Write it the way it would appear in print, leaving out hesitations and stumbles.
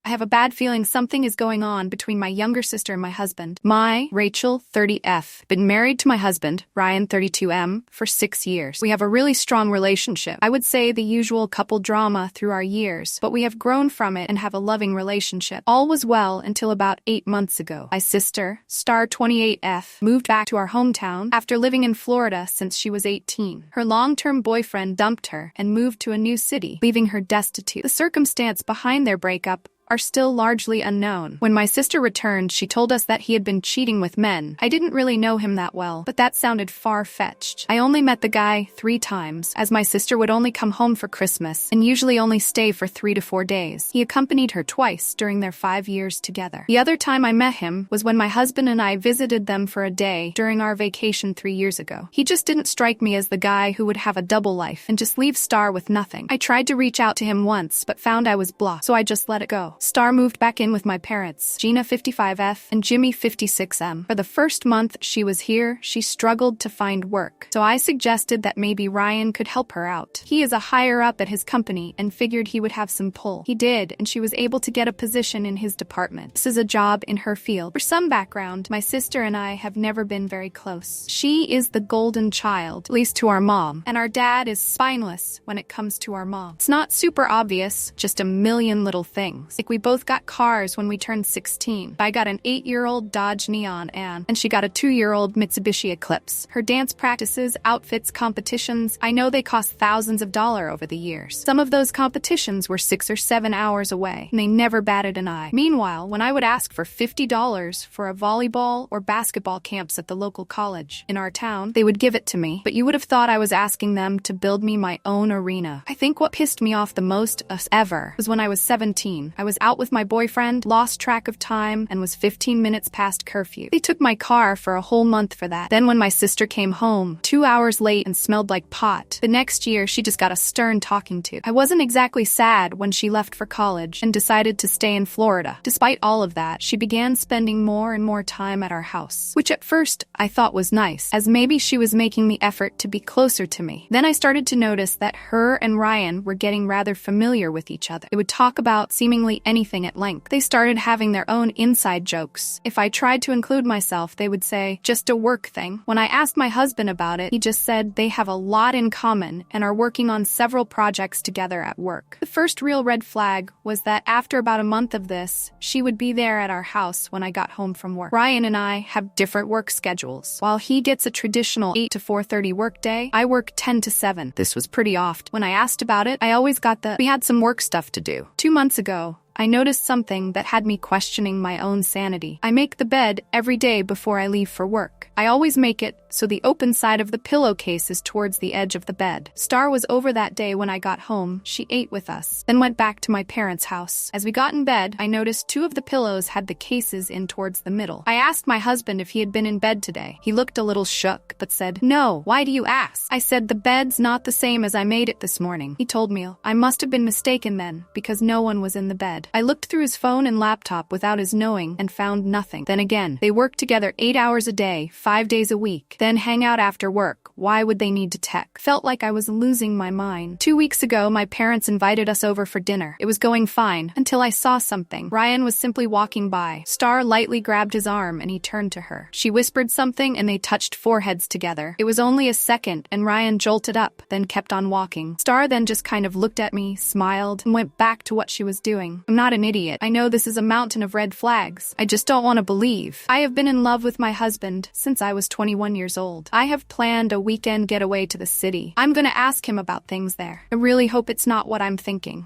I have a bad feeling something is going on between my younger sister and my husband. Rachel, 30F, been married to my husband, Ryan, 32M, for 6 years. We have a really strong relationship. I would say the usual couple drama through our years, but we have grown from it and have a loving relationship. All was well until about 8 months ago. My sister, star 28F, moved back to our hometown after living in Florida since she was 18. Her long-term boyfriend dumped her and moved to a new city, leaving her destitute. The circumstance behind their breakup are still largely unknown. When my sister returned, she told us that he had been cheating with men. I didn't really know him that well, but that sounded far-fetched. I only met the guy 3 times, as my sister would only come home for Christmas and usually only stay for 3 to 4 days. He accompanied her twice during their 5 years together. The other time I met him was when my husband and I visited them for a day during our vacation 3 years ago. He just didn't strike me as the guy who would have a double life and just leave Star with nothing. I tried to reach out to him once, but found I was blocked, so I just let it go. Star moved back in with my parents, Gina, 55F, and Jimmy, 56M. For the first month she was here, she struggled to find work, so I suggested that maybe Ryan could help her out. He is a higher up at his company and figured he would have some pull. He did, and she was able to get a position in his department. This is a job in her field. For some background, my sister and I have never been very close. She is the golden child, at least to our mom, and our dad is spineless when it comes to our mom. It's not super obvious, just a million little things. Like we both got cars when we turned 16. I got an 8-year-old Dodge Neon Ann, and she got a 2-year-old Mitsubishi Eclipse. Her dance practices, outfits, competitions, I know they cost thousands of dollars over the years. Some of those competitions were 6 or 7 hours away, and they never batted an eye. Meanwhile, when I would ask for $50 for a volleyball or basketball camps at the local college in our town, they would give it to me, but you would have thought I was asking them to build me my own arena. I think what pissed me off the most ever was when I was 17. I was out with my boyfriend, lost track of time, and was 15 minutes past curfew. They took my car for a whole month for that. Then when my sister came home, 2 hours late and smelled like pot, the next year she just got a stern talking to. I wasn't exactly sad when she left for college and decided to stay in Florida. Despite all of that, she began spending more and more time at our house, which at first I thought was nice, as maybe she was making the effort to be closer to me. Then I started to notice that her and Ryan were getting rather familiar with each other. They would talk about seemingly anything at length. They started having their own inside jokes. If I tried to include myself, they would say, just a work thing. When I asked my husband about it, he just said they have a lot in common and are working on several projects together at work. The first real red flag was that after about a month of this, she would be there at our house when I got home from work. Ryan and I have different work schedules. While he gets a traditional 8 to 4:30 work day, I work 10 to 7. This was pretty oft. When I asked about it, I always got we had some work stuff to do. 2 months ago, I noticed something that had me questioning my own sanity. I make the bed every day before I leave for work. I always make it so the open side of the pillowcase is towards the edge of the bed. Star was over that day when I got home. She ate with us, then went back to my parents' house. As we got in bed, I noticed 2 of the pillows had the cases in towards the middle. I asked my husband if he had been in bed today. He looked a little shook, but said, "No, why do you ask?" I said, "The bed's not the same as I made it this morning." He told me, I must have been mistaken then, because no one was in the bed. I looked through his phone and laptop without his knowing and found nothing. Then again, they work together 8 hours a day, 5 days a week, then hang out after work. Why would they need to text? Felt like I was losing my mind. 2 weeks ago, my parents invited us over for dinner. It was going fine until I saw something. Ryan was simply walking by. Star lightly grabbed his arm and he turned to her. She whispered something and they touched foreheads together. It was only a second and Ryan jolted up, then kept on walking. Star then just kind of looked at me, smiled, and went back to what she was doing. I'm not an idiot. I know this is a mountain of red flags. I just don't want to believe. I have been in love with my husband since I was 21 years old. I have planned a weekend getaway to the city. I'm going to ask him about things there. I really hope it's not what I'm thinking.